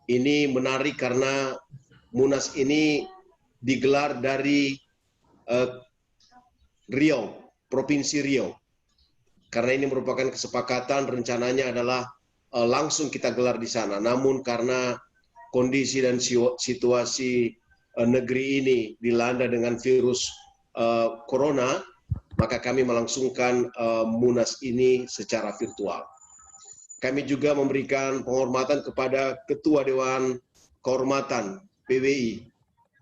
Ini menarik karena Munas ini digelar dari Riau, Provinsi Riau. Karena ini merupakan kesepakatan, rencananya adalah langsung kita gelar di sana. Namun karena kondisi dan situasi negeri ini dilanda dengan virus corona, maka kami melangsungkan Munas ini secara virtual. Kami juga memberikan penghormatan kepada Ketua Dewan Kehormatan PBI,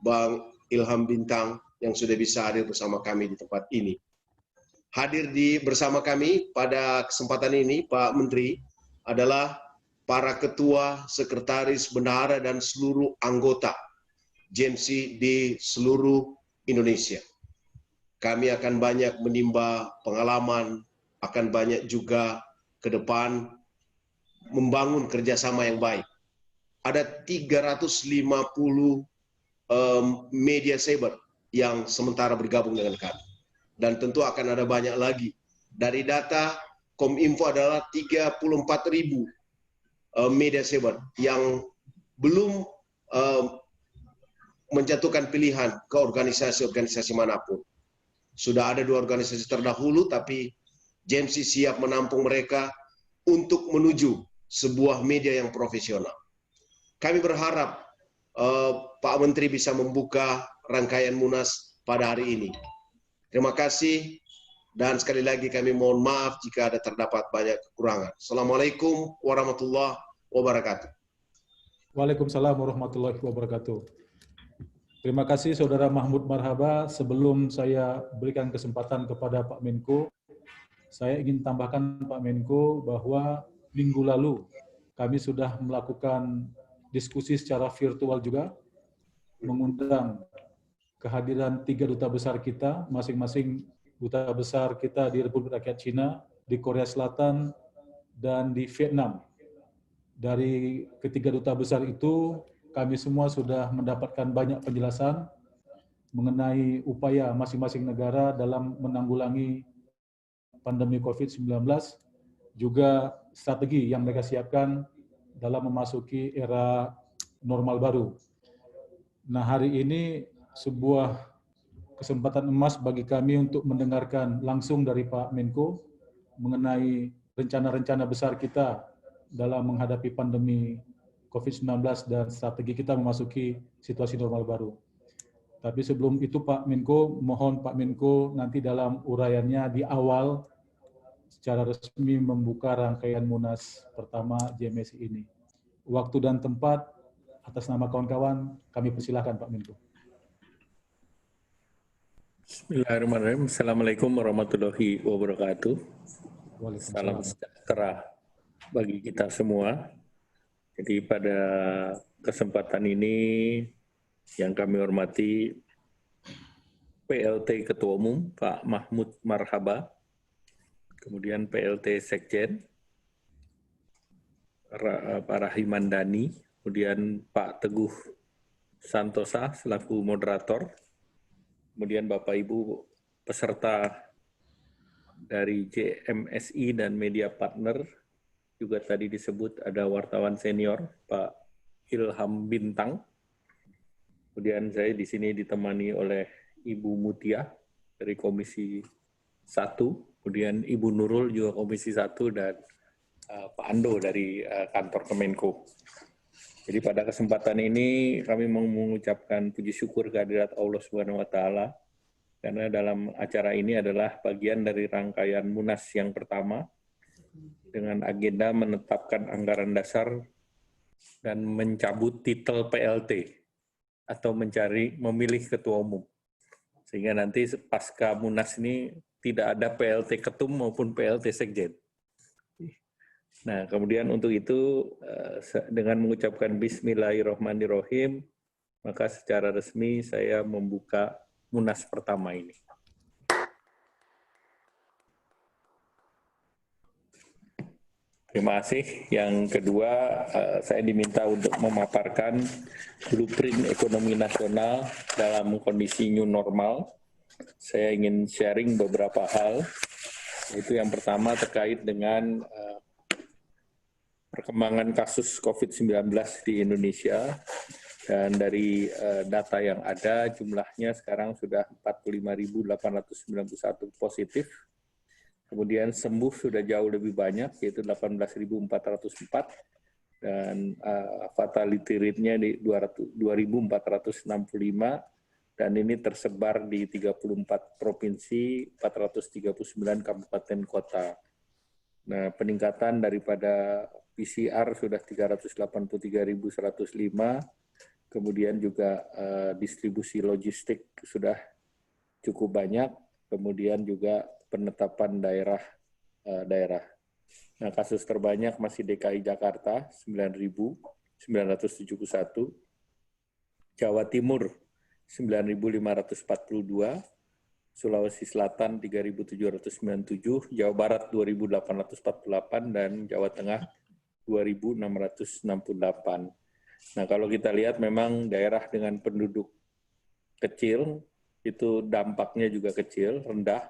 Bang Ilham Bintang, yang sudah bisa hadir bersama kami di tempat ini. Hadir bersama kami pada kesempatan ini, Pak Menteri, adalah para ketua, sekretaris, bendahara, dan seluruh anggota JMC di seluruh Indonesia. Kami akan banyak menimba pengalaman, akan banyak juga ke depan membangun kerjasama yang baik. Ada 350 media saber yang sementara bergabung dengan kami. Dan tentu akan ada banyak lagi. Dari data Kominfo adalah 34.000 media saber yang belum menjatuhkan pilihan ke organisasi-organisasi manapun. Sudah ada 2 organisasi terdahulu, tapi JMC siap menampung mereka untuk menuju sebuah media yang profesional. Kami berharap Pak Menteri bisa membuka rangkaian Munas pada hari ini. Terima kasih, dan sekali lagi kami mohon maaf jika ada terdapat banyak kekurangan. Assalamualaikum warahmatullahi wabarakatuh. Waalaikumsalam warahmatullahi wabarakatuh. Terima kasih Saudara Mahmud Marhaba. Sebelum saya berikan kesempatan kepada Pak Menko, saya ingin tambahkan Pak Menko bahwa minggu lalu kami sudah melakukan diskusi secara virtual juga, mengundang kehadiran 3 duta besar kita, masing-masing duta besar kita di Republik Rakyat Cina, di Korea Selatan, dan di Vietnam. Dari ketiga duta besar itu, kami semua sudah mendapatkan banyak penjelasan mengenai upaya masing-masing negara dalam menanggulangi pandemi COVID-19, juga strategi yang mereka siapkan dalam memasuki era normal baru. Nah, hari ini sebuah kesempatan emas bagi kami untuk mendengarkan langsung dari Pak Menko mengenai rencana-rencana besar kita dalam menghadapi pandemi COVID-19 dan strategi kita memasuki situasi normal baru. Tapi sebelum itu Pak Menko, mohon Pak Menko nanti dalam uraiannya di awal secara resmi membuka rangkaian Munas pertama JMSI ini. Waktu dan tempat atas nama kawan-kawan kami persilahkan Pak Menko. Bismillahirrahmanirrahim. Assalamualaikum warahmatullahi wabarakatuh. Salam sejahtera bagi kita semua. Jadi pada kesempatan ini yang kami hormati PLT Ketua Umum Pak Mahmud Marhaba, kemudian PLT Sekjen Pak Rahiman Dani, kemudian Pak Teguh Santosa selaku moderator, kemudian Bapak Ibu peserta dari JMSI dan media partner, juga tadi disebut ada wartawan senior Pak Ilham Bintang. Kemudian saya di sini ditemani oleh Ibu Mutia dari Komisi 1, kemudian Ibu Nurul juga Komisi 1, dan Pak Ando dari kantor Kemenko. Jadi pada kesempatan ini kami mau mengucapkan puji syukur kehadirat Allah Subhanahu wa taala karena dalam acara ini adalah bagian dari rangkaian Munas yang pertama dengan agenda menetapkan anggaran dasar dan mencabut titel PLT atau memilih ketua umum. Sehingga nanti pasca Munas ini tidak ada PLT ketum maupun PLT sekjen. Nah, kemudian untuk itu dengan mengucapkan Bismillahirrahmanirrahim, maka secara resmi saya membuka Munas pertama ini. Terima kasih. Yang kedua, saya diminta untuk memaparkan blueprint ekonomi nasional dalam kondisi new normal. Saya ingin sharing beberapa hal. Itu yang pertama terkait dengan perkembangan kasus COVID-19 di Indonesia. Dan dari data yang ada, jumlahnya sekarang sudah 45.891 positif. Kemudian sembuh sudah jauh lebih banyak, yaitu 18.404. Dan fatality rate-nya di 2.465. Dan ini tersebar di 34 provinsi, 439 kabupaten kota. Nah, peningkatan daripada PCR sudah 383.105, kemudian juga distribusi logistik sudah cukup banyak, kemudian juga penetapan daerah. Nah, kasus terbanyak masih DKI Jakarta 9.971, Jawa Timur 9.542, Sulawesi Selatan 3.797, Jawa Barat 2.848, dan Jawa Tengah 2.668. Nah, kalau kita lihat memang daerah dengan penduduk kecil, itu dampaknya juga kecil, rendah,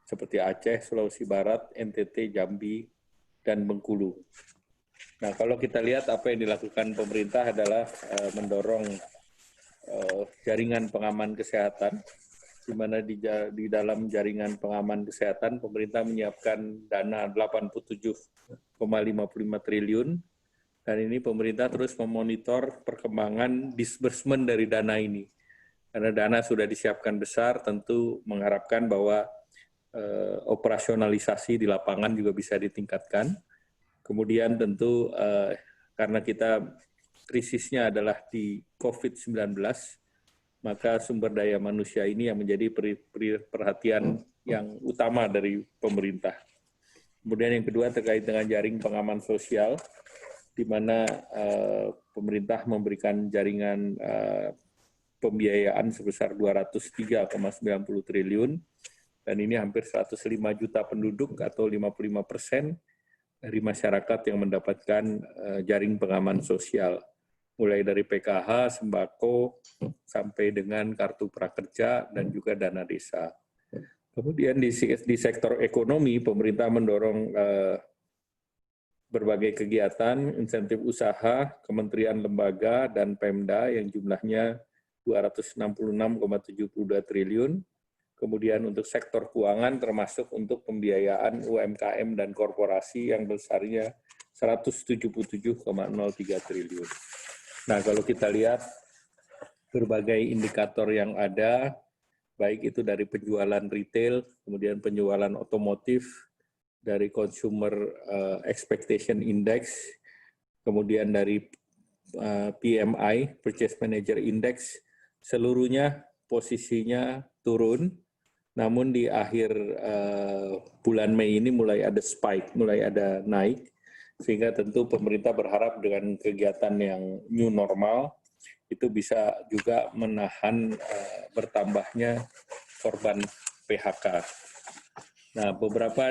seperti Aceh, Sulawesi Barat, NTT, Jambi, dan Bengkulu. Nah, kalau kita lihat apa yang dilakukan pemerintah adalah mendorong jaringan pengaman kesehatan, di mana di dalam jaringan pengaman kesehatan, pemerintah menyiapkan dana 87,55 triliun, dan ini pemerintah terus memonitor perkembangan disbursement dari dana ini. Karena dana sudah disiapkan besar, tentu mengharapkan bahwa operasionalisasi di lapangan juga bisa ditingkatkan. Kemudian tentu karena kita krisisnya adalah di COVID-19, maka sumber daya manusia ini yang menjadi perhatian yang utama dari pemerintah. Kemudian yang kedua terkait dengan jaring pengaman sosial, di mana pemerintah memberikan jaringan pembiayaan sebesar 203,90 triliun, dan ini hampir 105 juta penduduk atau 55% dari masyarakat yang mendapatkan jaring pengaman sosial, mulai dari PKH, sembako, sampai dengan kartu prakerja dan juga dana desa. Kemudian di sektor ekonomi, pemerintah mendorong berbagai kegiatan, insentif usaha, kementerian lembaga, dan Pemda yang jumlahnya 266,72 triliun. Kemudian untuk sektor keuangan termasuk untuk pembiayaan UMKM dan korporasi yang besarnya 177,03 triliun. Nah, kalau kita lihat berbagai indikator yang ada, baik itu dari penjualan retail, kemudian penjualan otomotif, dari Consumer Expectation Index, kemudian dari PMI, Purchase Manager Index, seluruhnya posisinya turun, namun di akhir bulan Mei ini mulai ada spike, mulai ada naik, sehingga tentu pemerintah berharap dengan kegiatan yang new normal, itu bisa juga menahan bertambahnya korban PHK. Nah, beberapa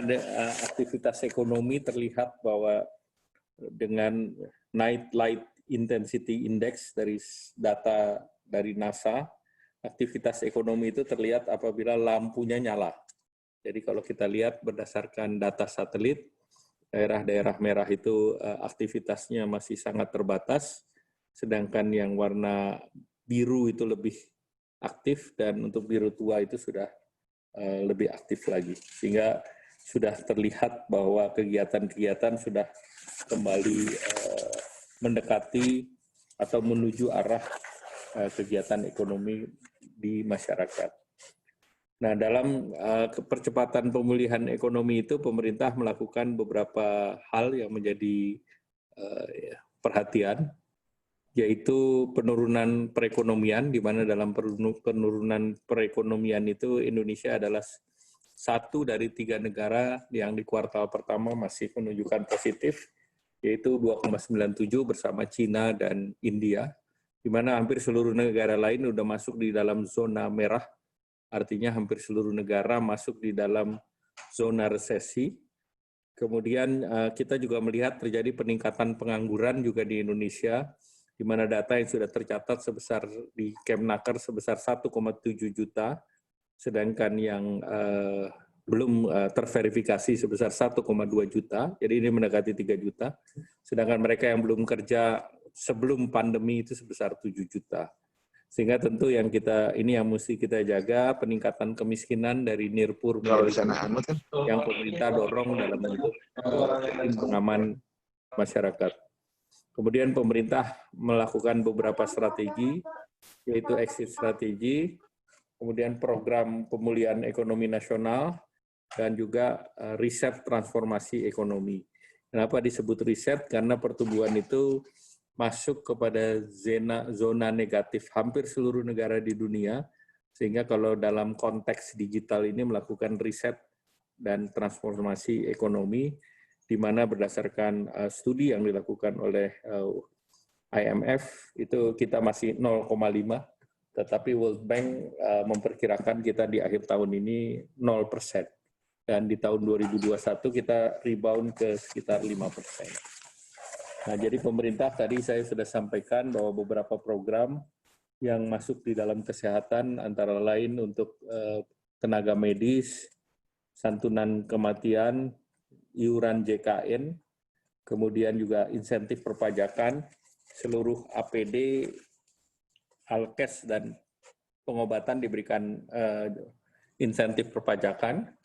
aktivitas ekonomi terlihat bahwa dengan Night Light Intensity Index dari data dari NASA, aktivitas ekonomi itu terlihat apabila lampunya nyala. Jadi kalau kita lihat berdasarkan data satelit, daerah-daerah merah itu aktivitasnya masih sangat terbatas, sedangkan yang warna biru itu lebih aktif, dan untuk biru tua itu sudah lebih aktif lagi. Sehingga sudah terlihat bahwa kegiatan-kegiatan sudah kembali mendekati atau menuju arah kegiatan ekonomi di masyarakat. Nah, dalam percepatan pemulihan ekonomi itu, pemerintah melakukan beberapa hal yang menjadi perhatian, yaitu penurunan perekonomian, di mana dalam penurunan perekonomian itu Indonesia adalah satu dari 3 negara yang di kuartal pertama masih menunjukkan positif, yaitu 2,97 bersama Cina dan India, di mana hampir seluruh negara lain sudah masuk di dalam zona merah, artinya hampir seluruh negara masuk di dalam zona resesi. Kemudian kita juga melihat terjadi peningkatan pengangguran juga di Indonesia, di mana data yang sudah tercatat sebesar di Kemnaker sebesar 1,7 juta, sedangkan yang belum terverifikasi sebesar 1,2 juta, jadi ini mendekati 3 juta. Sedangkan mereka yang belum kerja sebelum pandemi itu sebesar 7 juta. Sehingga tentu yang mesti kita jaga peningkatan kemiskinan dari nirpur yang pemerintah dorong dalam bentuk pengaman masyarakat. Kemudian pemerintah melakukan beberapa strategi, yaitu exit strategi, kemudian program pemulihan ekonomi nasional, dan juga riset transformasi ekonomi. Kenapa disebut riset? Karena pertumbuhan itu masuk kepada zona negatif hampir seluruh negara di dunia, sehingga kalau dalam konteks digital ini melakukan riset dan transformasi ekonomi, di mana berdasarkan studi yang dilakukan oleh IMF, itu kita masih 0,5, tetapi World Bank memperkirakan kita di akhir tahun ini 0%. Dan di tahun 2021 kita rebound ke sekitar 5%. Nah, jadi pemerintah tadi saya sudah sampaikan bahwa beberapa program yang masuk di dalam kesehatan antara lain untuk tenaga medis, santunan kematian, iuran JKN, kemudian juga insentif perpajakan, seluruh APD, alkes, dan pengobatan diberikan insentif perpajakan.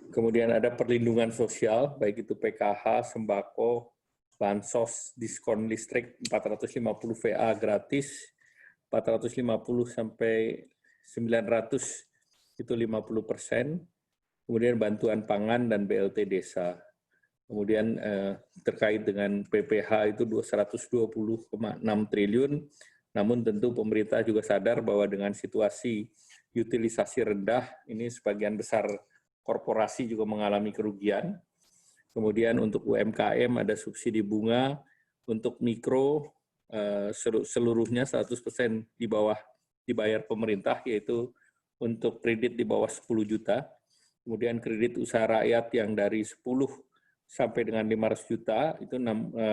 Kemudian ada perlindungan sosial, baik itu PKH, sembako, bansos, diskon listrik 450 VA gratis, 450 sampai 900 itu 50%, kemudian bantuan pangan dan BLT desa. Kemudian terkait dengan PPH itu 120,6 triliun, namun tentu pemerintah juga sadar bahwa dengan situasi utilisasi rendah, ini sebagian besar korporasi juga mengalami kerugian. Kemudian untuk UMKM ada subsidi bunga, untuk mikro seluruhnya 100% di bawah dibayar pemerintah, yaitu untuk kredit di bawah 10 juta. Kemudian kredit usaha rakyat yang dari 10 sampai dengan 500 juta, itu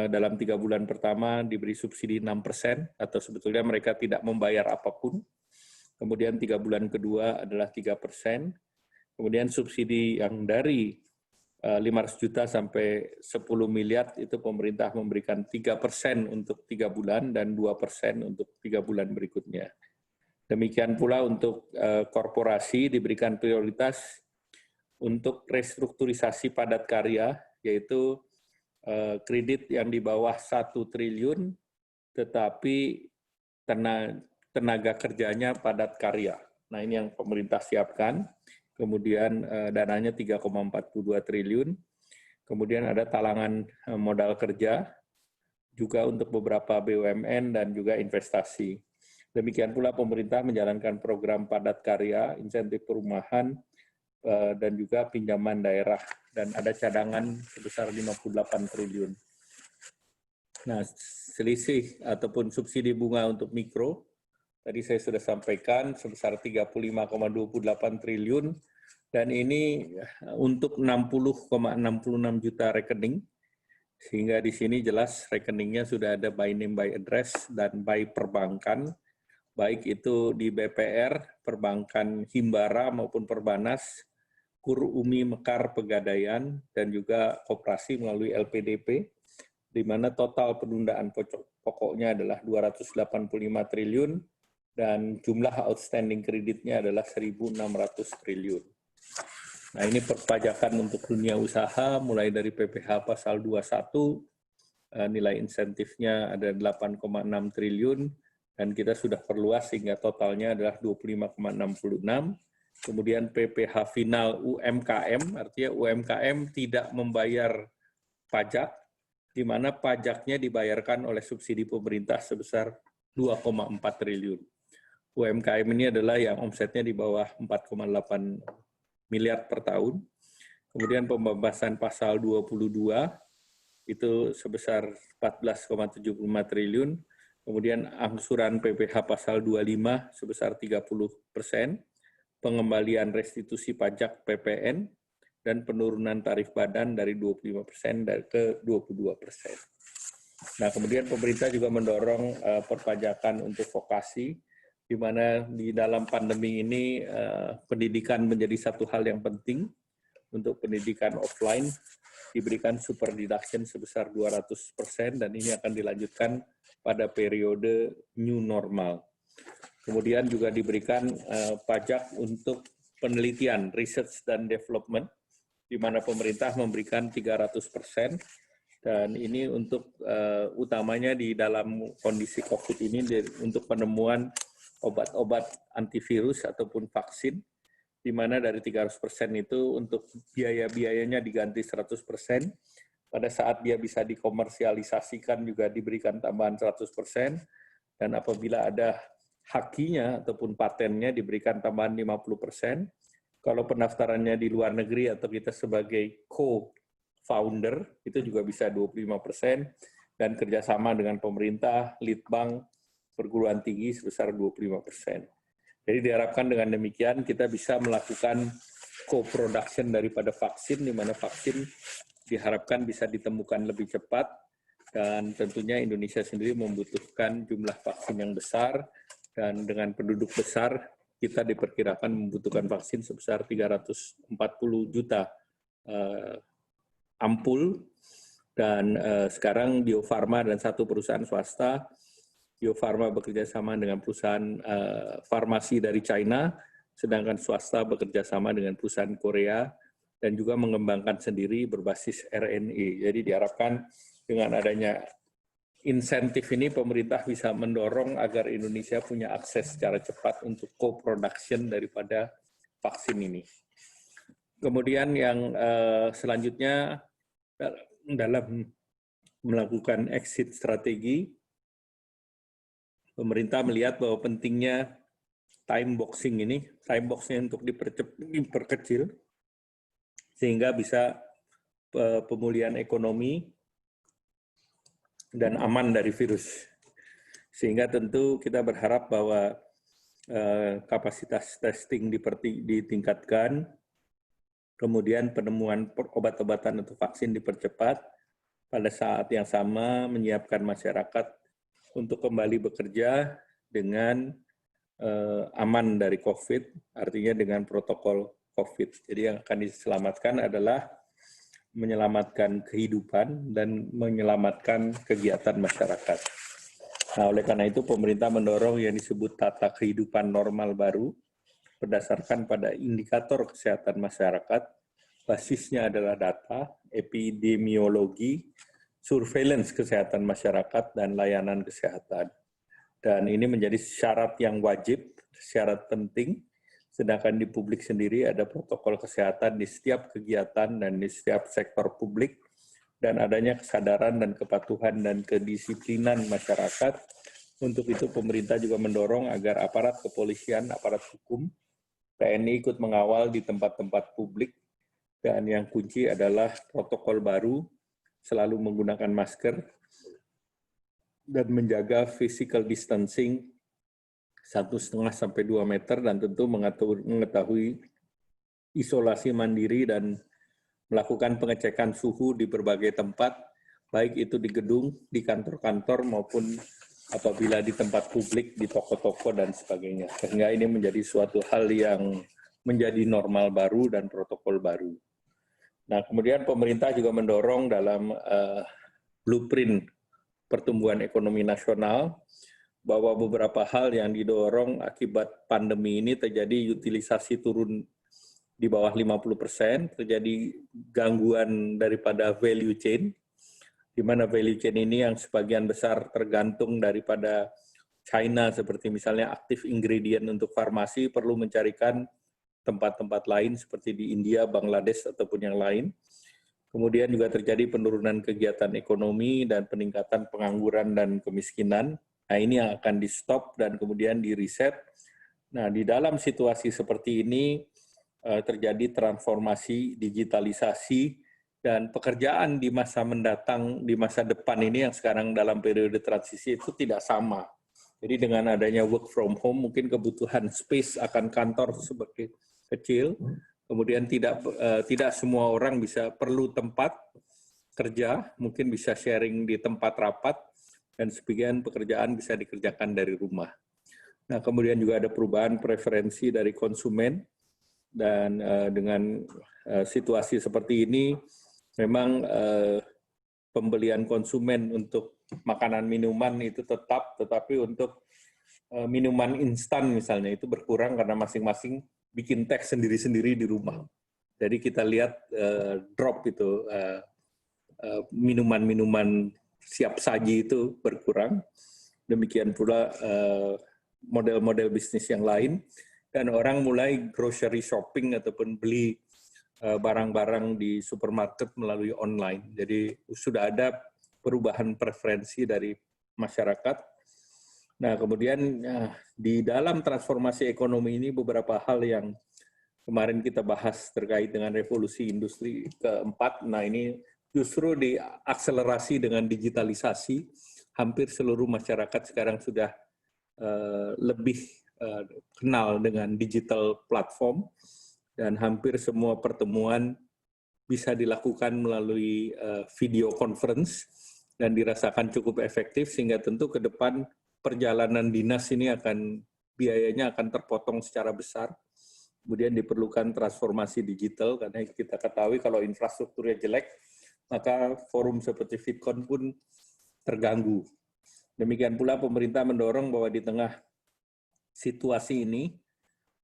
dalam 3 bulan pertama diberi subsidi 6%, atau sebetulnya mereka tidak membayar apapun. Kemudian 3 bulan kedua adalah 3%. Kemudian subsidi yang dari 500 juta sampai 10 miliar itu pemerintah memberikan 3% untuk 3 bulan dan 2% untuk 3 bulan berikutnya. Demikian pula untuk korporasi diberikan prioritas untuk restrukturisasi padat karya, yaitu kredit yang di bawah 1 triliun, tetapi tenaga kerjanya padat karya. Nah, ini yang pemerintah siapkan. Kemudian dananya 3,42 triliun. Kemudian ada talangan modal kerja, juga untuk beberapa BUMN dan juga investasi. Demikian pula pemerintah menjalankan program padat karya, insentif perumahan, dan juga pinjaman daerah. Dan ada cadangan sebesar 58 triliun. Nah, selisih ataupun subsidi bunga untuk mikro, tadi saya sudah sampaikan sebesar 35,28 triliun, dan ini untuk 60,66 juta rekening, sehingga di sini jelas rekeningnya sudah ada by name, by address, dan by perbankan, baik itu di BPR, perbankan Himbara maupun Perbanas, KUR Umi Mekar Pegadaian, dan juga koperasi melalui LPDP, di mana total penundaan pokoknya adalah 285 triliun, dan jumlah outstanding kreditnya adalah 1.600 triliun. Nah, ini perpajakan untuk dunia usaha, mulai dari PPH pasal 21, nilai insentifnya ada 8,6 triliun, dan kita sudah perluas sehingga totalnya adalah 25,66. Kemudian PPH final UMKM, artinya UMKM tidak membayar pajak, di mana pajaknya dibayarkan oleh subsidi pemerintah sebesar 2,4 triliun. UMKM ini adalah yang omsetnya di bawah 4,8 miliar per tahun. Kemudian pembebasan pasal 22 itu sebesar 14,75 triliun. Kemudian angsuran PPH pasal 25 sebesar 30%, pengembalian restitusi pajak PPN, dan penurunan tarif badan dari 25% ke 22%. Nah, kemudian pemerintah juga mendorong perpajakan untuk vokasi, di mana di dalam pandemi ini pendidikan menjadi satu hal yang penting. untuk pendidikan offline diberikan super deduction sebesar 200% dan ini akan dilanjutkan pada periode new normal. Kemudian juga diberikan pajak untuk penelitian, research dan development, di mana pemerintah memberikan 300%, dan ini untuk utamanya di dalam kondisi COVID ini untuk penemuan obat-obat antivirus ataupun vaksin, di mana dari 300% itu untuk biaya-biayanya diganti 100%, pada saat dia bisa dikomersialisasikan juga diberikan tambahan 100%, dan apabila ada hakinya ataupun patennya diberikan tambahan 50%, kalau pendaftarannya di luar negeri atau kita sebagai co-founder, itu juga bisa 25%, dan kerjasama dengan pemerintah, litbang, perguruan tinggi sebesar 25%. Jadi diharapkan dengan demikian kita bisa melakukan co-production daripada vaksin, di mana vaksin diharapkan bisa ditemukan lebih cepat, dan tentunya Indonesia sendiri membutuhkan jumlah vaksin yang besar, dan dengan penduduk besar kita diperkirakan membutuhkan vaksin sebesar 340 juta ampul, dan sekarang Bio Farma dan satu perusahaan swasta, Bio Farma bekerja sama dengan perusahaan farmasi dari China, sedangkan swasta bekerja sama dengan perusahaan Korea, dan juga mengembangkan sendiri berbasis RNA. Jadi diharapkan dengan adanya insentif ini, pemerintah bisa mendorong agar Indonesia punya akses secara cepat untuk co-production daripada vaksin ini. Kemudian yang selanjutnya, dalam melakukan exit strategi, pemerintah melihat bahwa pentingnya time boxing ini, time boxnya untuk diperkecil, sehingga bisa pemulihan ekonomi dan aman dari virus. Sehingga tentu kita berharap bahwa kapasitas testing ditingkatkan, kemudian penemuan obat-obatan atau vaksin dipercepat, pada saat yang sama menyiapkan masyarakat untuk kembali bekerja dengan aman dari COVID, artinya dengan protokol COVID. Jadi yang akan diselamatkan adalah menyelamatkan kehidupan dan menyelamatkan kegiatan masyarakat. Nah, oleh karena itu pemerintah mendorong yang disebut tata kehidupan normal baru berdasarkan pada indikator kesehatan masyarakat. Basisnya adalah data, epidemiologi, surveillance kesehatan masyarakat, dan layanan kesehatan. Dan ini menjadi syarat yang wajib, syarat penting, sedangkan di publik sendiri ada protokol kesehatan di setiap kegiatan dan di setiap sektor publik, dan adanya kesadaran dan kepatuhan dan kedisiplinan masyarakat. Untuk itu pemerintah juga mendorong agar aparat kepolisian, aparat hukum, TNI ikut mengawal di tempat-tempat publik, dan yang kunci adalah protokol baru, selalu menggunakan masker, dan menjaga physical distancing 1,5 sampai 2 meter, dan tentu mengetahui isolasi mandiri dan melakukan pengecekan suhu di berbagai tempat, baik itu di gedung, di kantor-kantor, maupun apabila di tempat publik, di toko-toko, dan sebagainya. Sehingga ini menjadi suatu hal yang menjadi normal baru dan protokol baru. Nah, kemudian pemerintah juga mendorong dalam blueprint pertumbuhan ekonomi nasional bahwa beberapa hal yang didorong akibat pandemi ini terjadi utilisasi turun di bawah 50%, terjadi gangguan daripada value chain, di mana value chain ini yang sebagian besar tergantung daripada China, seperti misalnya aktif ingredient untuk farmasi perlu mencarikan tempat-tempat lain seperti di India, Bangladesh, ataupun yang lain. Kemudian juga terjadi penurunan kegiatan ekonomi dan peningkatan pengangguran dan kemiskinan. Nah, ini yang akan di-stop dan kemudian di-reset. Nah, di dalam situasi seperti ini terjadi transformasi, digitalisasi, dan pekerjaan di masa mendatang, di masa depan ini yang sekarang dalam periode transisi itu tidak sama. Jadi dengan adanya work from home, mungkin kebutuhan space akan kantor sebagai kecil, kemudian tidak semua orang perlu tempat kerja, mungkin bisa sharing di tempat rapat, dan sebagian pekerjaan bisa dikerjakan dari rumah. Nah, kemudian juga ada perubahan preferensi dari konsumen, Dan dengan situasi seperti ini, memang pembelian konsumen untuk makanan minuman itu tetap, tetapi untuk minuman instan misalnya itu berkurang karena masing-masing bikin teh sendiri-sendiri di rumah. Jadi kita lihat drop itu, minuman-minuman siap saji itu berkurang. Demikian pula model-model bisnis yang lain. Dan orang mulai grocery shopping ataupun beli barang-barang di supermarket melalui online. Jadi sudah ada perubahan preferensi dari masyarakat. Nah, kemudian di dalam transformasi ekonomi ini beberapa hal yang kemarin kita bahas terkait dengan revolusi industri keempat. Nah, ini justru diakselerasi dengan digitalisasi. Hampir seluruh masyarakat sekarang sudah lebih kenal dengan digital platform, dan hampir semua pertemuan bisa dilakukan melalui video conference dan dirasakan cukup efektif, sehingga tentu ke depan perjalanan dinas ini biayanya akan terpotong secara besar. Kemudian diperlukan transformasi digital, karena kita ketahui kalau infrastrukturnya jelek, maka forum seperti VidCon pun terganggu. Demikian pula pemerintah mendorong bahwa di tengah situasi ini,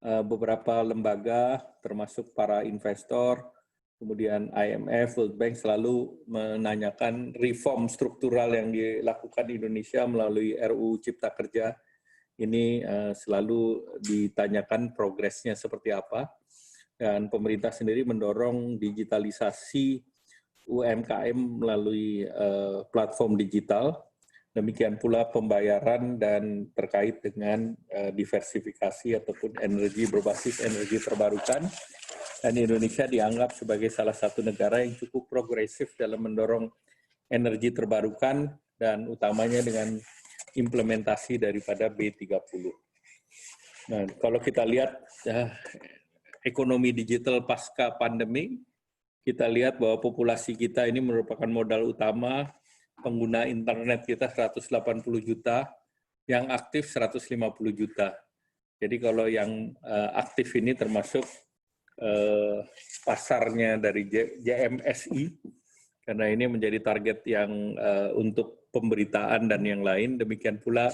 beberapa lembaga termasuk para investor, kemudian IMF, World Bank selalu menanyakan reform struktural yang dilakukan di Indonesia melalui RUU Cipta Kerja. Ini selalu ditanyakan progresnya seperti apa. Dan pemerintah sendiri mendorong digitalisasi UMKM melalui platform digital. Demikian pula pembayaran dan terkait dengan diversifikasi ataupun energi berbasis energi terbarukan. Dan Indonesia dianggap sebagai salah satu negara yang cukup progresif dalam mendorong energi terbarukan, dan utamanya dengan implementasi daripada B30. Nah, kalau kita lihat ekonomi digital pasca pandemi, kita lihat bahwa populasi kita ini merupakan modal utama. Pengguna internet kita 180 juta, yang aktif 150 juta. Jadi kalau yang aktif ini termasuk pasarnya dari JMSI, karena ini menjadi target yang untuk pemberitaan dan yang lain. Demikian pula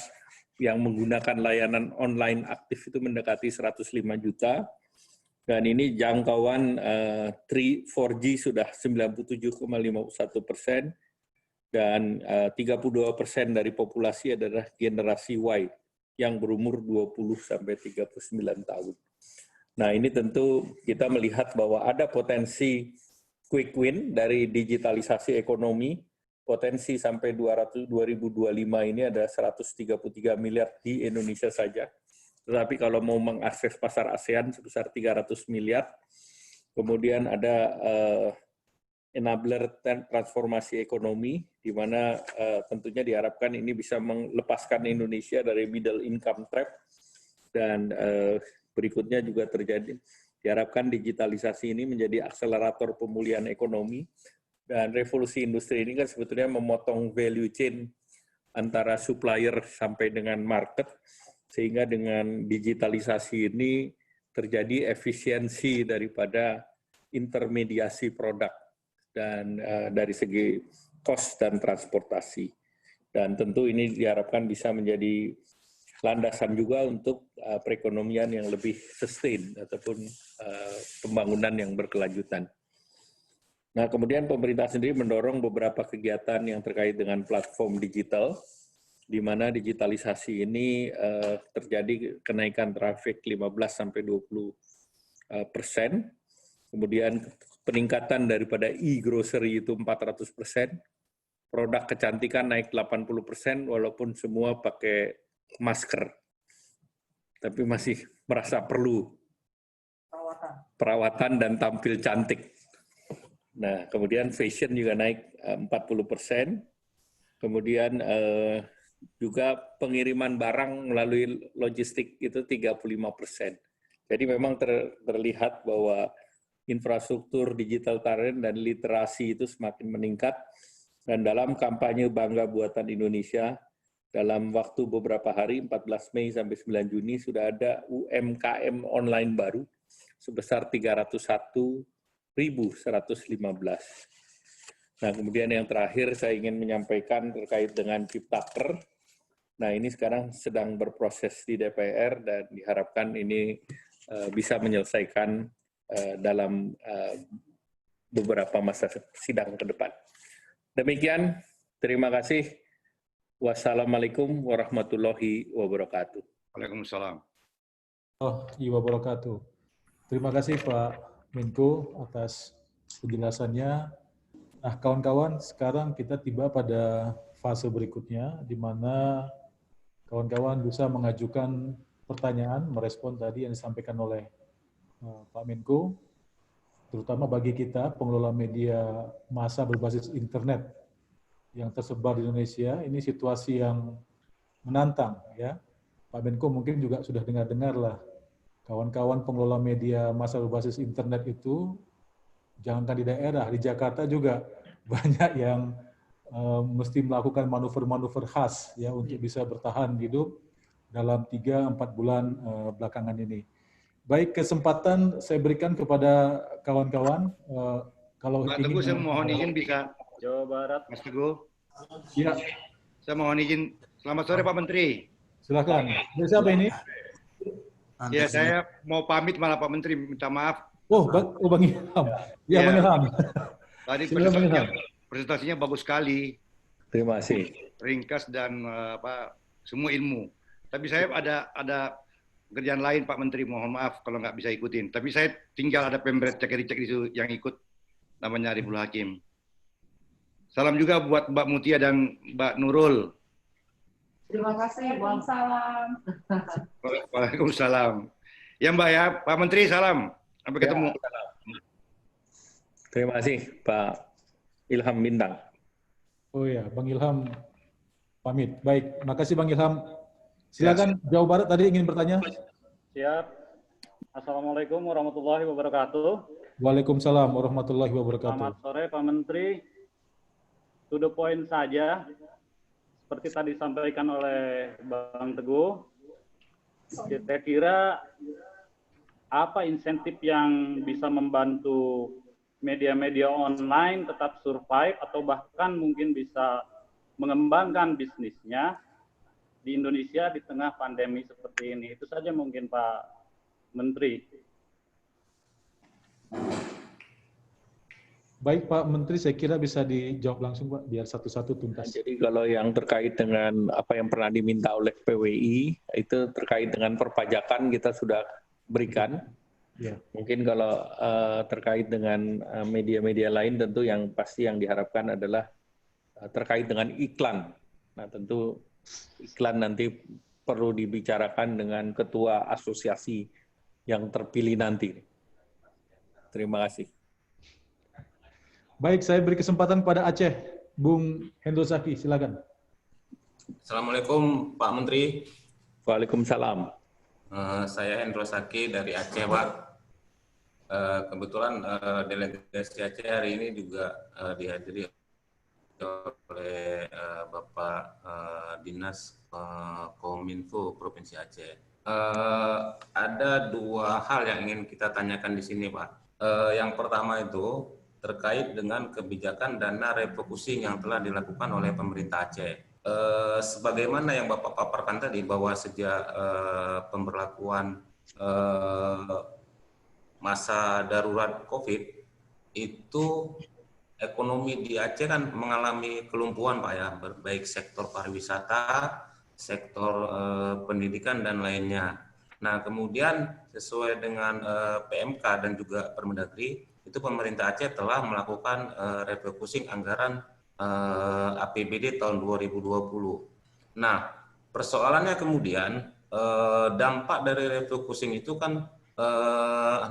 yang menggunakan layanan online aktif itu mendekati 105 juta. Dan ini jangkauan 4G sudah 97,51%. Dan 32% dari populasi adalah generasi Y yang berumur 20-39 tahun. Nah, ini tentu kita melihat bahwa ada potensi quick win dari digitalisasi ekonomi, potensi sampai 2025 ini ada 133 miliar di Indonesia saja. Tetapi kalau mau mengakses pasar ASEAN sebesar 300 miliar, kemudian ada enabler transformasi ekonomi, di mana tentunya diharapkan ini bisa melepaskan Indonesia dari middle income trap, dan berikutnya juga diharapkan digitalisasi ini menjadi akselerator pemulihan ekonomi, dan revolusi industri ini kan sebetulnya memotong value chain antara supplier sampai dengan market, sehingga dengan digitalisasi ini terjadi efisiensi daripada intermediasi produk, dan dari segi cost dan transportasi. Dan tentu ini diharapkan bisa menjadi landasan juga untuk perekonomian yang lebih sustain ataupun pembangunan yang berkelanjutan. Nah, kemudian pemerintah sendiri mendorong beberapa kegiatan yang terkait dengan platform digital, di mana digitalisasi ini terjadi kenaikan trafik 15-20%, kemudian peningkatan daripada e-grocery itu 400%, produk kecantikan naik 80%, walaupun semua pakai masker, tapi masih merasa perlu perawatan dan tampil cantik. Nah, kemudian fashion juga naik 40%, kemudian juga pengiriman barang melalui logistik itu 35%. Jadi memang terlihat bahwa infrastruktur digital talent dan literasi itu semakin meningkat, dan dalam kampanye Bangga Buatan Indonesia, dalam waktu beberapa hari, 14 Mei sampai 9 Juni, sudah ada UMKM online baru sebesar 301.115. Nah, kemudian yang terakhir saya ingin menyampaikan terkait dengan Ciptaker. Nah, ini sekarang sedang berproses di DPR dan diharapkan ini bisa menyelesaikan dalam beberapa masa sidang ke depan. Demikian, terima kasih. Wassalamualaikum warahmatullahi wabarakatuh. Waalaikumsalam. Wabarakatuh. Terima kasih Pak Menko atas penjelasannya. Nah, kawan-kawan, sekarang kita tiba pada fase berikutnya, di mana kawan-kawan bisa mengajukan pertanyaan, merespon tadi yang disampaikan oleh Pak Menko, terutama bagi kita pengelola media massa berbasis internet yang tersebar di Indonesia. Ini situasi yang menantang, ya. Pak Menko mungkin juga sudah dengar-dengar lah, kawan-kawan pengelola media massa berbasis internet itu, jangankan di daerah, di Jakarta juga banyak yang mesti melakukan manuver-manuver khas ya untuk bisa bertahan hidup dalam 3-4 bulan belakangan ini. Baik, kesempatan saya berikan kepada kawan-kawan. Kalau Pak Teguh, saya mohon izin bisa. Jawa Barat. Mas Teguh. Ya. Saya mohon izin. Selamat sore Pak Menteri. Silakan. Siapa ini? Ya, saya mau pamit malah Pak Menteri, minta maaf. Bang Ilham. Ya, Bang Ilham. Tadi presentasinya bagus sekali. Terima kasih. Ringkas dan semua ilmu. Tapi saya ada kerjaan lain Pak Menteri, mohon maaf kalau nggak bisa ikutin. Tapi saya tinggal ada pemberet cek itu yang ikut, namanya Ariful Hakim. Salam juga buat Mbak Mutia dan Mbak Nurul. Terima kasih, Waalaikumsalam. Waalaikumsalam. Ya Mbak ya, Pak Menteri salam. Sampai ketemu. Terima kasih Pak Ilham Bintang. Oh ya, Bang Ilham pamit. Baik, makasih Bang Ilham. Silakan Jawa Barat tadi ingin bertanya. Siap. Assalamualaikum warahmatullahi wabarakatuh. Waalaikumsalam warahmatullahi wabarakatuh. Selamat sore Pak Menteri. To the point saja, seperti tadi disampaikan oleh Bang Teguh, kira-kira apa insentif yang bisa membantu media-media online tetap survive atau bahkan mungkin bisa mengembangkan bisnisnya di Indonesia di tengah pandemi seperti ini? Itu saja mungkin Pak Menteri. Baik Pak Menteri, saya kira bisa dijawab langsung Pak, biar satu-satu tuntas. Jadi kalau yang terkait dengan apa yang pernah diminta oleh PWI, itu terkait dengan perpajakan kita sudah berikan. Ya. Mungkin kalau terkait dengan media-media lain tentu yang pasti yang diharapkan adalah terkait dengan iklan. Nah tentu iklan nanti perlu dibicarakan dengan ketua asosiasi yang terpilih nanti. Terima kasih. Baik, saya beri kesempatan kepada Aceh, Bung Hendro Zaki, silakan. Assalamualaikum Pak Menteri. Waalaikumsalam. Saya Hendro Zaki dari Aceh, Pak. Kebetulan delegasi Aceh hari ini juga dihadiri oleh Bapak Dinas Kominfo Provinsi Aceh. Ada dua hal yang ingin kita tanyakan di sini, Pak. Yang pertama itu terkait dengan kebijakan dana refocusing yang telah dilakukan oleh pemerintah Aceh. Sebagaimana yang Bapak paparkan tadi bahwa sejak pemberlakuan masa darurat COVID itu ekonomi di Aceh kan mengalami kelumpuhan Pak ya, baik sektor pariwisata, sektor pendidikan dan lainnya. Nah kemudian sesuai dengan PMK dan juga Permendagri, itu pemerintah Aceh telah melakukan refocusing anggaran APBD tahun 2020. Nah, persoalannya kemudian dampak dari refocusing itu kan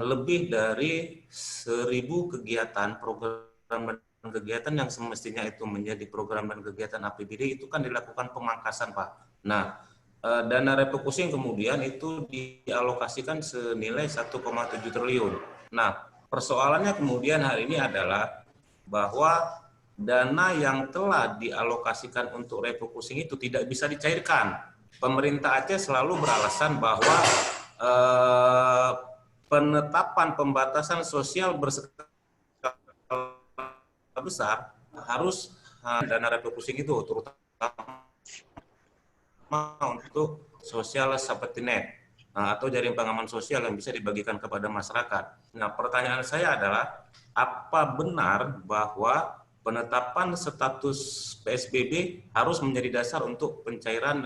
lebih dari 1.000 kegiatan, program dan kegiatan yang semestinya itu menjadi program dan kegiatan APBD itu kan dilakukan pemangkasan, Pak. Nah, dana refocusing kemudian itu dialokasikan senilai 1,7 triliun. Nah, persoalannya kemudian hari ini adalah bahwa dana yang telah dialokasikan untuk refocusing itu tidak bisa dicairkan. Pemerintah Aceh selalu beralasan bahwa penetapan pembatasan sosial berskala besar harus dana refocusing itu terutama untuk sosial safety net atau jaring pengaman sosial yang bisa dibagikan kepada masyarakat. Nah, pertanyaan saya adalah, apa benar bahwa penetapan status PSBB harus menjadi dasar untuk pencairan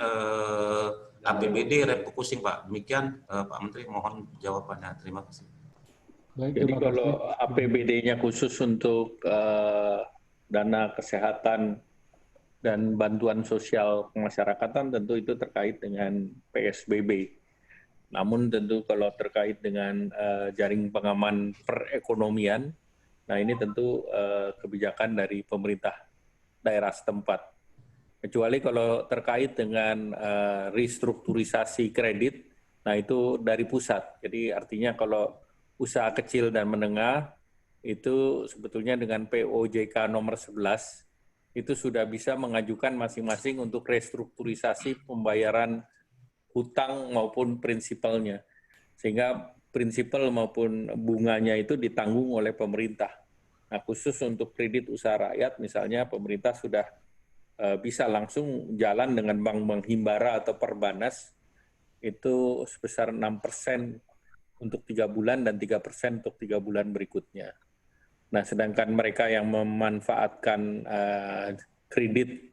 APBD refocusing, Pak? Demikian, Pak Menteri, mohon jawabannya. Terima kasih. Baik, Jadi terima kasih. kalau APBD-nya khusus untuk dana kesehatan dan bantuan sosial kemasyarakatan, tentu itu terkait dengan PSBB. Namun tentu kalau terkait dengan jaring pengaman perekonomian, nah ini tentu kebijakan dari pemerintah daerah setempat. Kecuali kalau terkait dengan restrukturisasi kredit, nah itu dari pusat. Jadi artinya kalau usaha kecil dan menengah itu sebetulnya dengan POJK nomor 11 itu sudah bisa mengajukan masing-masing untuk restrukturisasi pembayaran hutang maupun prinsipalnya. Sehingga prinsipal maupun bunganya itu ditanggung oleh pemerintah. Nah, khusus untuk kredit usaha rakyat misalnya pemerintah sudah bisa langsung jalan dengan bank-bank himbara atau perbanas itu sebesar 6% untuk 3 bulan dan 3% untuk 3 bulan berikutnya. Nah, sedangkan mereka yang memanfaatkan kredit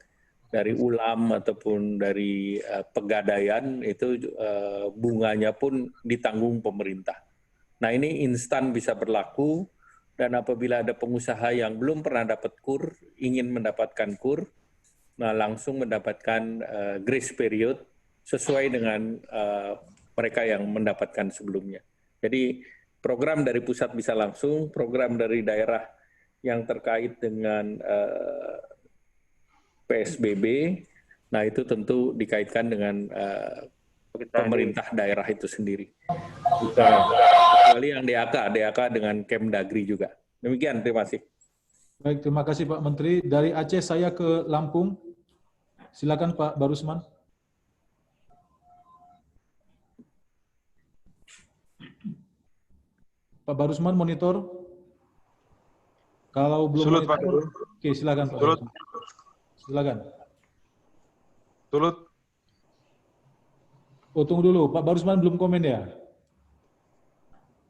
dari ULAM ataupun dari pegadaian itu bunganya pun ditanggung pemerintah. Nah, ini instan bisa berlaku, dan apabila ada pengusaha yang belum pernah dapat KUR, ingin mendapatkan KUR, nah langsung mendapatkan grace period sesuai dengan mereka yang mendapatkan sebelumnya. Jadi program dari pusat bisa langsung, program dari daerah yang terkait dengan PSBB, nah itu tentu dikaitkan dengan pemerintah daerah itu sendiri. Kecuali yang DAK dengan Kemdagri juga. Demikian, terima kasih. Baik, terima kasih Pak Menteri. Dari Aceh saya ke Lampung. Silakan Pak Barusman. Pak Barusman monitor. Kalau belum Sulut, monitor, Pak. oke silakan Pak. Sulut. Silakan. Sulut. Oh, tunggu dulu, Pak Barusman belum komen ya?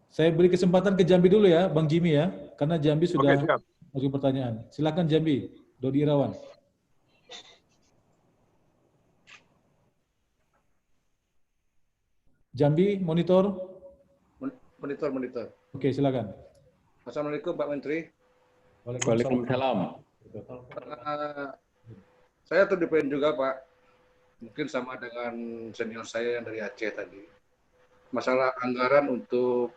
Saya beri kesempatan ke Jambi dulu ya, Bang Jimmy ya, karena Jambi sudah masuk pertanyaan. Silakan Jambi, Dodi Irawan. Jambi, monitor. Monitor. Oke, silakan. Assalamualaikum Pak Menteri. Waalaikumsalam. Saya terdepan juga Pak, mungkin sama dengan senior saya yang dari Aceh tadi. Masalah anggaran untuk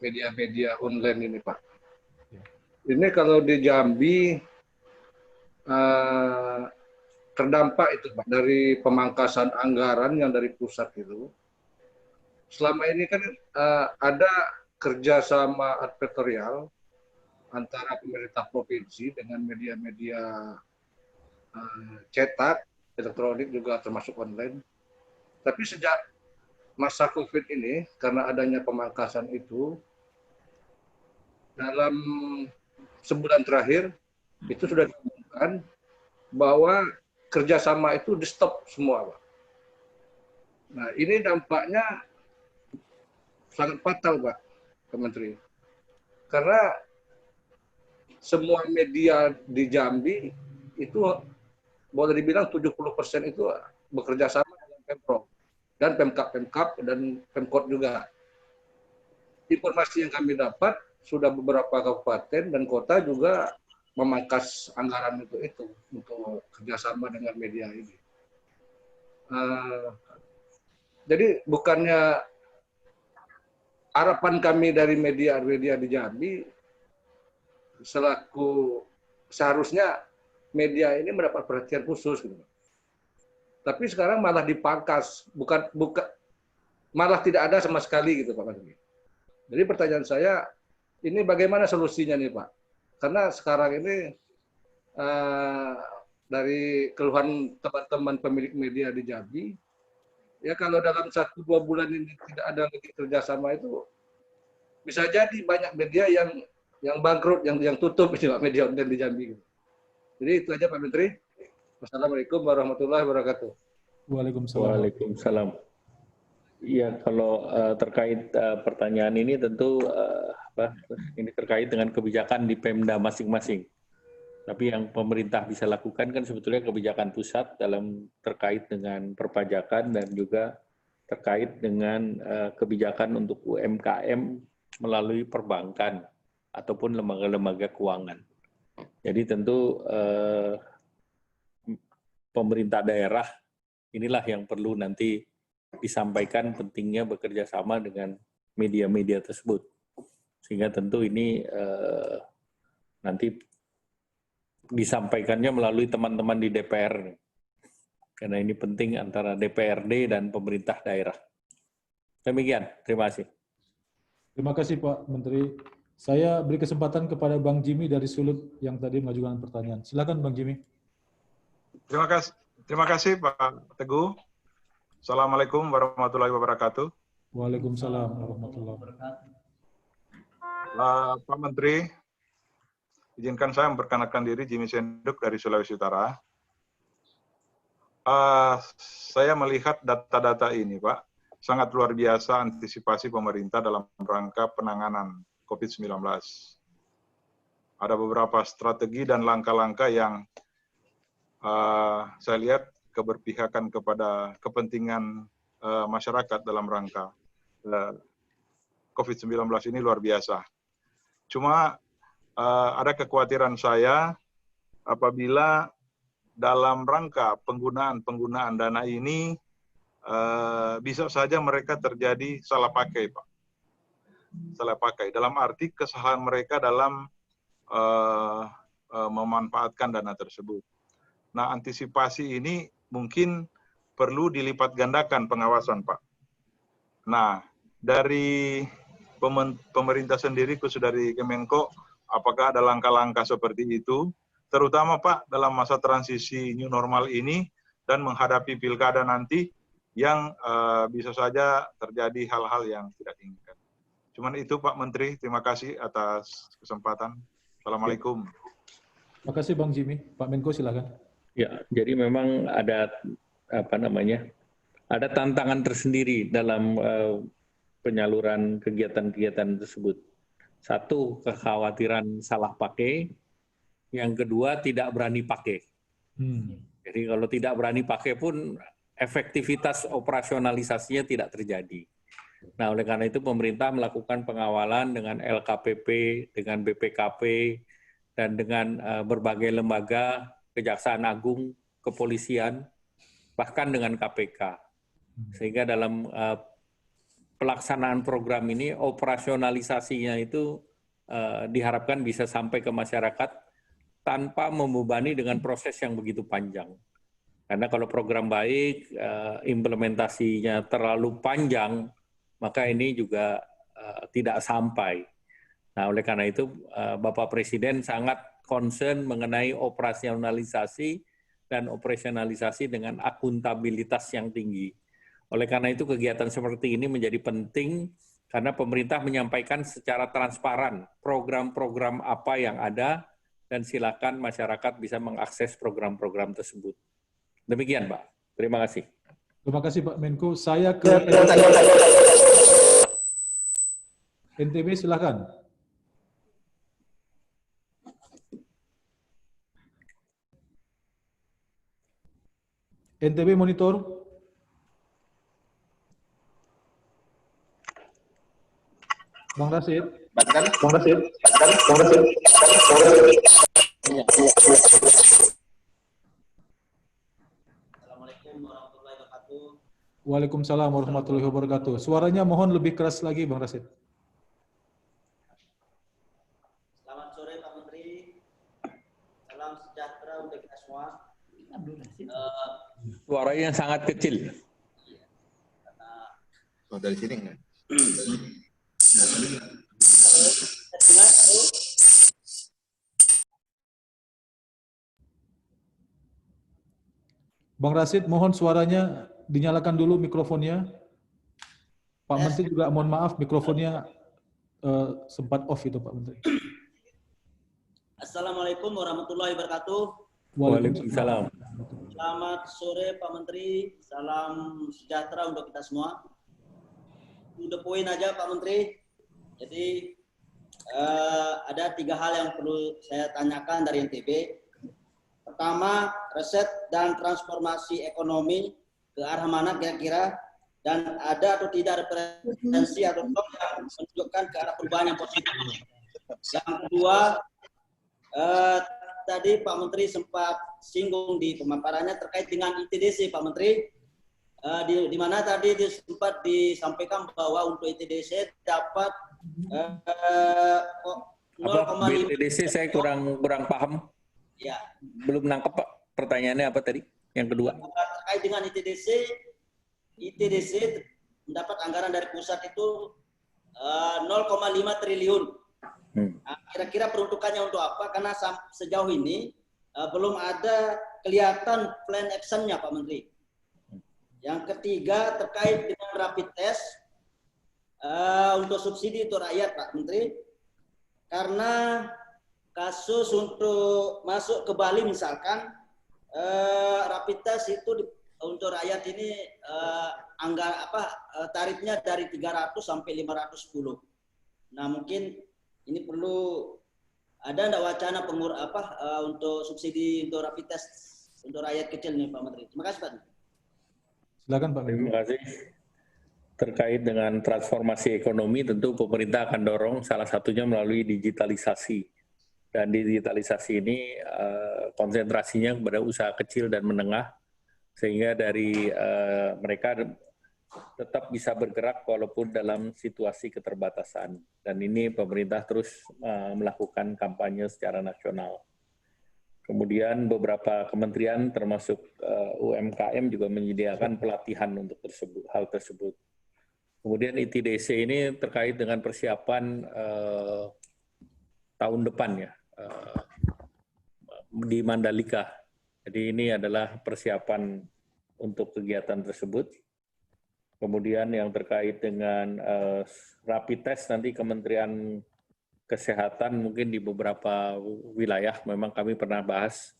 media-media online ini Pak. Ini kalau di Jambi terdampak itu Pak dari pemangkasan anggaran yang dari pusat itu. Selama ini kan ada kerjasama advertorial antara pemerintah provinsi dengan media-media cetak, elektronik juga termasuk online. Tapi sejak masa COVID ini, karena adanya pemangkasan itu, dalam sebulan terakhir, itu sudah diumumkan bahwa kerjasama itu di-stop semua, Pak. Nah, ini dampaknya sangat fatal, Pak Menteri. Karena semua media di Jambi itu boleh dibilang 70% itu bekerja sama dengan Pemprov dan Pemkap dan Pemkot juga. Informasi yang kami dapat sudah beberapa kabupaten dan kota juga memangkas anggaran itu untuk kerjasama dengan media ini. Jadi bukannya harapan kami dari media di Jambi seharusnya media ini mendapat perhatian khusus gitu. Tapi sekarang malah dipangkas, bukan malah tidak ada sama sekali gitu Pak Menteri. Jadi pertanyaan saya, ini bagaimana solusinya nih Pak? Karena sekarang ini dari keluhan teman-teman pemilik media di Jambi, Ya kalau dalam 1-2 bulan ini tidak ada lagi kerjasama itu bisa jadi banyak media yang bangkrut, yang tutup ini Pak, media online di Jambi. Jadi itu aja Pak Menteri. Wassalamualaikum warahmatullahi wabarakatuh. Waalaikumsalam. Waalaikumsalam. Iya, kalau terkait pertanyaan ini tentu ini terkait dengan kebijakan di Pemda masing-masing. Tapi yang pemerintah bisa lakukan kan sebetulnya kebijakan pusat dalam terkait dengan perpajakan dan juga terkait dengan kebijakan untuk UMKM melalui perbankan ataupun lembaga-lembaga keuangan. Jadi tentu pemerintah daerah inilah yang perlu nanti disampaikan pentingnya bekerja sama dengan media-media tersebut. Sehingga tentu ini nanti disampaikannya melalui teman-teman di DPR. Karena ini penting antara DPRD dan pemerintah daerah. Demikian, terima kasih. Terima kasih Pak Menteri. Saya beri kesempatan kepada Bang Jimmy dari Sulut yang tadi mengajukan pertanyaan. Silakan Bang Jimmy. Terima kasih Pak Teguh. Assalamualaikum warahmatullahi wabarakatuh. Waalaikumsalam warahmatullahi wabarakatuh. Pak Menteri, izinkan saya memperkenalkan diri Jimmy Senduk dari Sulawesi Utara. Saya melihat data-data ini, Pak, sangat luar biasa antisipasi pemerintah dalam rangka penanganan COVID-19. Ada beberapa strategi dan langkah-langkah yang saya lihat keberpihakan kepada kepentingan masyarakat dalam rangka COVID-19 ini luar biasa. Cuma ada kekhawatiran saya apabila dalam rangka penggunaan dana ini bisa saja mereka terjadi salah pakai, Pak. Salah pakai dalam arti kesalahan mereka dalam memanfaatkan dana tersebut. Nah, antisipasi ini mungkin perlu dilipat gandakan pengawasan, Pak. Nah, dari pemerintah sendiri, khusus dari Kemenko, apakah ada langkah-langkah seperti itu, terutama Pak dalam masa transisi new normal ini dan menghadapi pilkada nanti yang bisa saja terjadi hal-hal yang tidak diinginkan. Cuman itu Pak Menteri, terima kasih atas kesempatan. Assalamualaikum. Terima kasih Bang Jimmy. Pak Menko silakan. Ya, jadi memang ada ada tantangan tersendiri dalam penyaluran kegiatan-kegiatan tersebut. Satu, kekhawatiran salah pakai. Yang kedua, tidak berani pakai. Jadi kalau tidak berani pakai pun efektivitas operasionalisasinya tidak terjadi. Nah, oleh karena itu pemerintah melakukan pengawalan dengan LKPP, dengan BPKP, dan dengan berbagai lembaga, Kejaksaan Agung, Kepolisian, bahkan dengan KPK. Sehingga dalam pelaksanaan program ini, operasionalisasinya itu diharapkan bisa sampai ke masyarakat tanpa membebani dengan proses yang begitu panjang. Karena kalau program baik, implementasinya terlalu panjang, maka ini juga tidak sampai. Nah, oleh karena itu, Bapak Presiden sangat concern mengenai operasionalisasi dan operasionalisasi dengan akuntabilitas yang tinggi. Oleh karena itu kegiatan seperti ini menjadi penting karena pemerintah menyampaikan secara transparan program-program apa yang ada dan silakan masyarakat bisa mengakses program-program tersebut. Demikian, Pak. Terima kasih. Terima kasih Pak Menko. Saya ke NTB silakan. NTB monitor. Bang Rasid. Assalamualaikum warahmatullahi wabarakatuh. Waalaikumsalam warahmatullahi wabarakatuh. Suaranya mohon lebih keras lagi Bang Rasid. Selamat sore Pak Menteri. Salam sejahtera untuk kita semua. Suaranya sangat kecil. Dari sini enggak? Bang Rasid, mohon suaranya dinyalakan dulu mikrofonnya. Pak Menteri juga mohon maaf mikrofonnya sempat off itu Pak Menteri. Assalamualaikum warahmatullahi wabarakatuh. Waalaikumsalam. Selamat sore Pak Menteri, salam sejahtera untuk kita semua. Udah poin aja Pak Menteri. Jadi ada 3 hal yang perlu saya tanyakan dari NTB. Pertama, riset dan transformasi ekonomi ke arah mana kira-kira, dan ada atau tidak referensi atau yang menunjukkan ke arah perubahan yang positif. Yang kedua, tadi Pak Menteri sempat singgung di pemaparannya terkait dengan ITDC Pak Menteri, di mana tadi sempat disampaikan bahwa untuk ITDC dapat 0,5. ITDC saya kurang paham. Ya. Belum nangkep Pak. Pertanyaannya apa tadi? Yang kedua. Terkait dengan ITDC mendapat anggaran dari pusat itu 0,5 triliun. Kira-kira peruntukannya untuk apa? Karena sejauh ini belum ada kelihatan plan action-nya Pak Menteri. Yang ketiga terkait dengan rapid test untuk subsidi untuk rakyat Pak Menteri. Karena kasus untuk masuk ke Bali misalkan rapid test itu untuk rakyat ini tarifnya dari 300 sampai 510. Nah, mungkin ini perlu ada enggak wacana untuk subsidi untuk rapid test untuk rakyat kecil nih Pak Menteri. Terima kasih Pak. Silakan Pak. Terima kasih. Terkait dengan transformasi ekonomi, tentu pemerintah akan dorong salah satunya melalui digitalisasi. Dan digitalisasi ini konsentrasinya kepada usaha kecil dan menengah, sehingga dari mereka tetap bisa bergerak walaupun dalam situasi keterbatasan. Dan ini pemerintah terus melakukan kampanye secara nasional. Kemudian beberapa kementerian termasuk UMKM juga menyediakan pelatihan untuk hal tersebut. Kemudian ITDC ini terkait dengan persiapan tahun depan ya, di Mandalika. Jadi ini adalah persiapan untuk kegiatan tersebut. Kemudian yang terkait dengan rapid test, nanti Kementerian Kesehatan mungkin di beberapa wilayah memang kami pernah bahas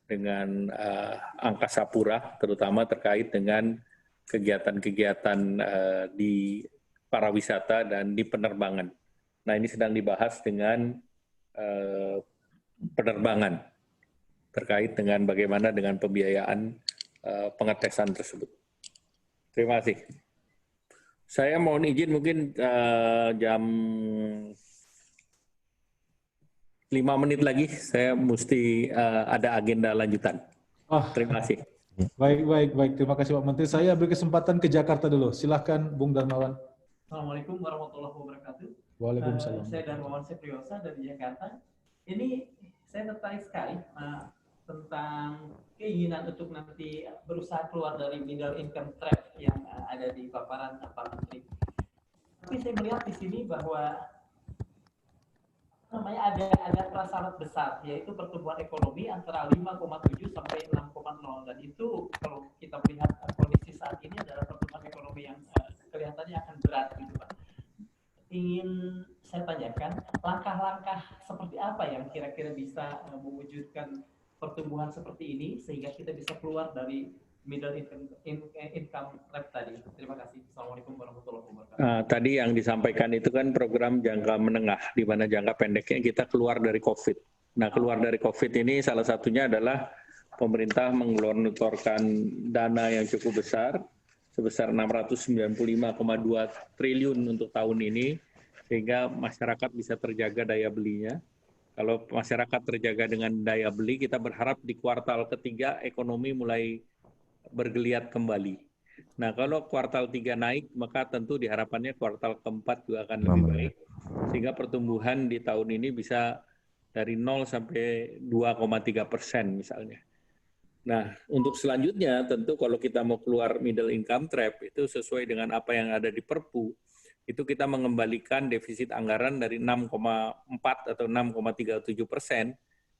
dengan Angkasa Pura, terutama terkait dengan kegiatan-kegiatan di pariwisata dan di penerbangan. Nah, ini sedang dibahas dengan penerbangan terkait dengan bagaimana dengan pembiayaan pengetesan tersebut. Terima kasih. Saya mohon izin mungkin jam 5 menit lagi saya mesti ada agenda lanjutan. Terima kasih. Baik. Terima kasih Pak Menteri. Saya beri kesempatan ke Jakarta dulu. Silahkan Bung Darmawan. Assalamualaikum warahmatullahi wabarakatuh. Waalaikumsalam. Saya Darmawan Sepriosa dari Jakarta. Ini saya tertarik sekali tentang keinginan untuk nanti berusaha keluar dari middle income trap yang ada di paparan Pak Menteri. Tapi saya melihat di sini bahwa ada prasyarat besar, yaitu pertumbuhan ekonomi antara 5,7 sampai 6,0, dan itu kalau kita melihat kondisi saat ini adalah pertumbuhan ekonomi yang kelihatannya akan berat gitu Pak. Ingin saya tanyakan langkah-langkah seperti apa yang kira-kira bisa mewujudkan pertumbuhan seperti ini sehingga kita bisa keluar dari middle income trap tadi. Terima kasih. Assalamualaikum warahmatullahi wabarakatuh. Tadi yang disampaikan itu kan program jangka menengah, di mana jangka pendeknya kita keluar dari COVID. Nah, keluar dari COVID ini salah satunya adalah pemerintah menggelontorkan dana yang cukup besar, sebesar 695,2 triliun untuk tahun ini, sehingga masyarakat bisa terjaga daya belinya. Kalau masyarakat terjaga dengan daya beli, kita berharap di kuartal ketiga ekonomi mulai bergeliat kembali. Nah, kalau kuartal 3 naik, maka tentu diharapkannya kuartal keempat juga akan lebih baik. Sehingga pertumbuhan di tahun ini bisa dari 0 sampai 2,3% misalnya. Nah, untuk selanjutnya tentu kalau kita mau keluar middle income trap, itu sesuai dengan apa yang ada di Perpu, itu kita mengembalikan defisit anggaran dari 6,4 atau 6,37%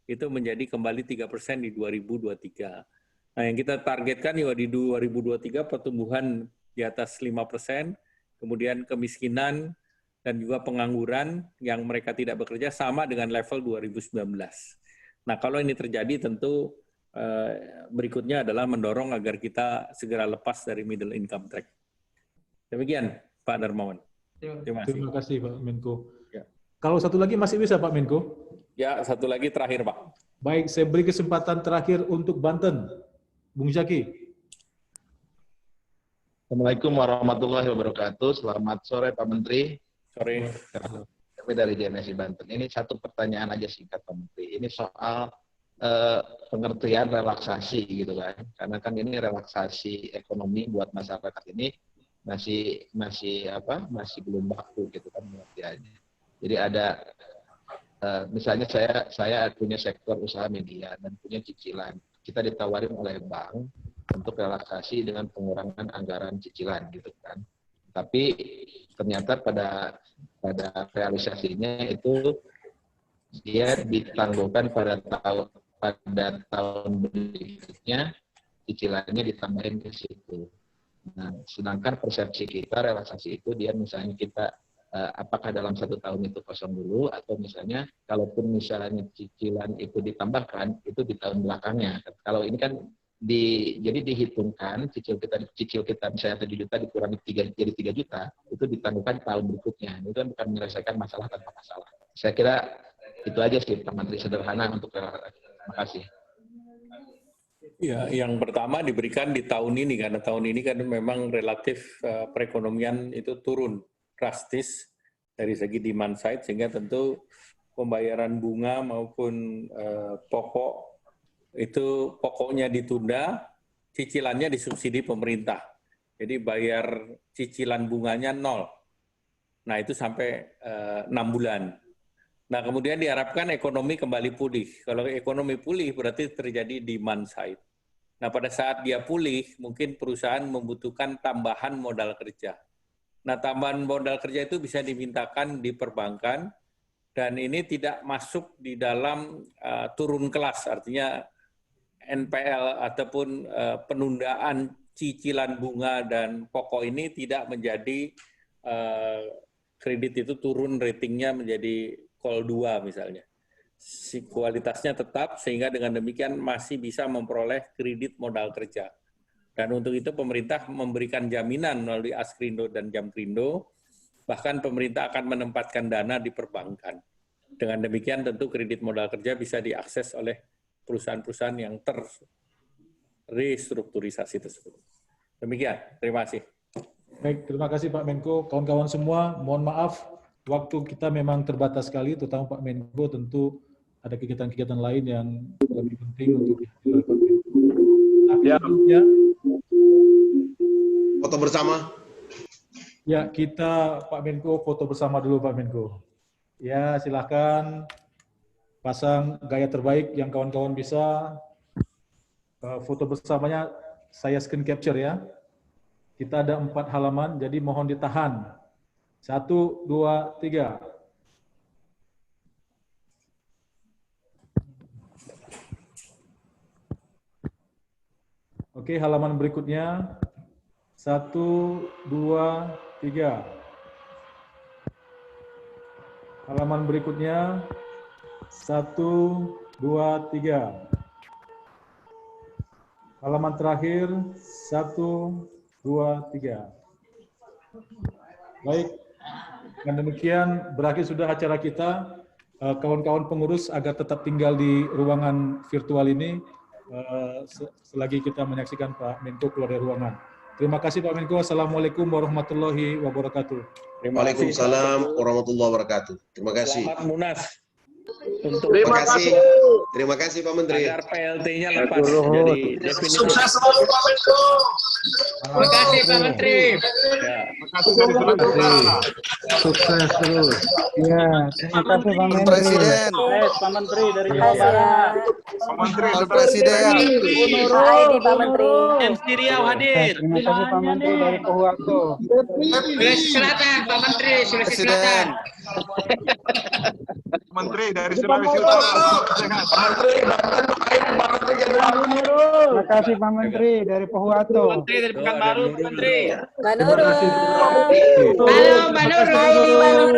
itu menjadi kembali 3% di 2023. Nah, yang kita targetkan juga di 2023 pertumbuhan di atas 5%, kemudian kemiskinan dan juga pengangguran yang mereka tidak bekerja sama dengan level 2019. Nah, kalau ini terjadi tentu berikutnya adalah mendorong agar kita segera lepas dari middle income track. Demikian, Pak Darmawan. Terima kasih. Terima kasih, Pak Menko. Ya. Kalau satu lagi masih bisa, Pak Menko? Ya, satu lagi terakhir, Pak. Baik, saya beri kesempatan terakhir untuk Banten. Bung Zaki. Assalamualaikum warahmatullahi wabarakatuh. Selamat sore, Pak Menteri. Sore. Kami dari JMSI Banten. Ini satu pertanyaan aja singkat, Pak Menteri. Ini soal pengertian relaksasi gitu kan. Karena kan ini relaksasi ekonomi buat masyarakat ini masih belum baku gitu kan pengertiannya. Jadi ada misalnya saya punya sektor usaha media dan punya cicilan. Kita ditawarin oleh bank untuk relaksasi dengan pengurangan anggaran cicilan gitu kan. Tapi ternyata pada realisasinya itu dia ditangguhkan pada tahun berikutnya, cicilannya ditambahin ke situ. Nah, sedangkan persepsi kita relaksasi itu dia misalnya kita apakah dalam 1 tahun itu kosong dulu atau misalnya kalaupun misalnya cicilan itu ditambahkan itu di tahun belakangnya. Kalau ini kan jadi dihitungkan cicil kita misalnya 7 juta dikurangi jadi 3 juta itu ditangguhkan tahun berikutnya. Itu kan bukan menyelesaikan masalah tanpa masalah. Saya kira itu aja sih Pak Menteri, sederhana untuk relaksasi. Terima kasih. Ya, yang pertama diberikan di tahun ini karena tahun ini kan memang relatif perekonomian itu turun drastis dari segi demand side sehingga tentu pembayaran bunga maupun pokok itu pokoknya ditunda, cicilannya disubsidi pemerintah. Jadi bayar cicilan bunganya 0. Nah, itu sampai 6 bulan. Nah, kemudian diharapkan ekonomi kembali pulih. Kalau ekonomi pulih berarti terjadi demand side. Nah, pada saat dia pulih, mungkin perusahaan membutuhkan tambahan modal kerja. Nah, tambahan modal kerja itu bisa dimintakan di perbankan, dan ini tidak masuk di dalam turun kelas, artinya NPL ataupun penundaan cicilan bunga dan pokok ini tidak menjadi kredit itu turun ratingnya menjadi call 2 misalnya. Kualitasnya tetap sehingga dengan demikian masih bisa memperoleh kredit modal kerja. Dan untuk itu pemerintah memberikan jaminan melalui Askrindo dan Jamkrindo, bahkan pemerintah akan menempatkan dana di perbankan. Dengan demikian tentu kredit modal kerja bisa diakses oleh perusahaan-perusahaan yang terrestrukturisasi tersebut. Demikian, terima kasih. Baik, terima kasih Pak Menko. Kawan-kawan semua, mohon maaf, waktu kita memang terbatas sekali, terutama Pak Menko tentu ada kegiatan-kegiatan lain yang lebih penting untuk dihadirkan Pak Menko. Ya. Foto bersama. Ya, kita Pak Menko foto bersama dulu Pak Menko. Ya, silakan pasang gaya terbaik yang kawan-kawan bisa. Foto bersamanya saya screen capture ya. Kita ada 4 halaman, jadi mohon ditahan. 1, 2, 3. Oke, halaman berikutnya. 1, 2, 3. Halaman berikutnya. 1, 2, 3. Halaman terakhir. 1, 2, 3. Baik. Dengan demikian berakhir sudah acara kita. Kawan-kawan pengurus agar tetap tinggal di ruangan virtual ini selagi kita menyaksikan Pak Menko keluar dari ruangan. Terima kasih Pak Menko. Assalamualaikum warahmatullahi wabarakatuh. Waalaikumsalam warahmatullahi wabarakatuh. Terima kasih. Selamat Munas. Terima kasih. Terima kasih Pak Menteri. Agar PLT-nya lepas jadi definisi. Sukses selalu Pak Menko. Terima kasih Pak Menteri. Ya. Sukses terus. Ya, terima kasih Pak Menteri. Presiden. Pak Menteri dari Jawa Barat. Pak Menteri, Pak Presiden. Pak Menteri. MC Riau hadir. Terima kasih Pak Menteri dari Pohuwato. Sulawesi Selatan, Pak Menteri, Sulawesi Selatan. Menteri dari Sulawesi Utara. Sehat. Terima kasih Pak Menteri dari Pohuwato. Menteri dari Pekanbaru, Menteri. Mbak Nurul. Halo, Mbak Nurul.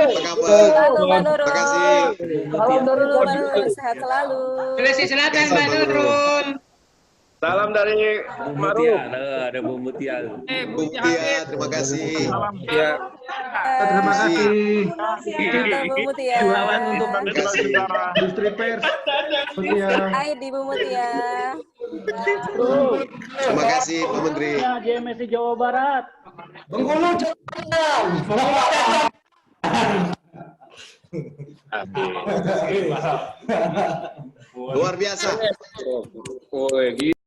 Apa kabar? Halo Mbak Nurul. Terima kasih. Halo Mbak Nurul, sehat selalu. Sulawesi Selatan, Mbak Nurul. Salam dari Bu Mutia, ada Bu Mutia. Bu Mutia, terima kasih. Ya. Terima kasih. Untuk Bu Mutia. Silakan untuk industri pers. Mutia. Hai di Bu Mutia. Terima kasih Pak Menteri. JMSI Jawa Barat. Bengkulu Luar biasa.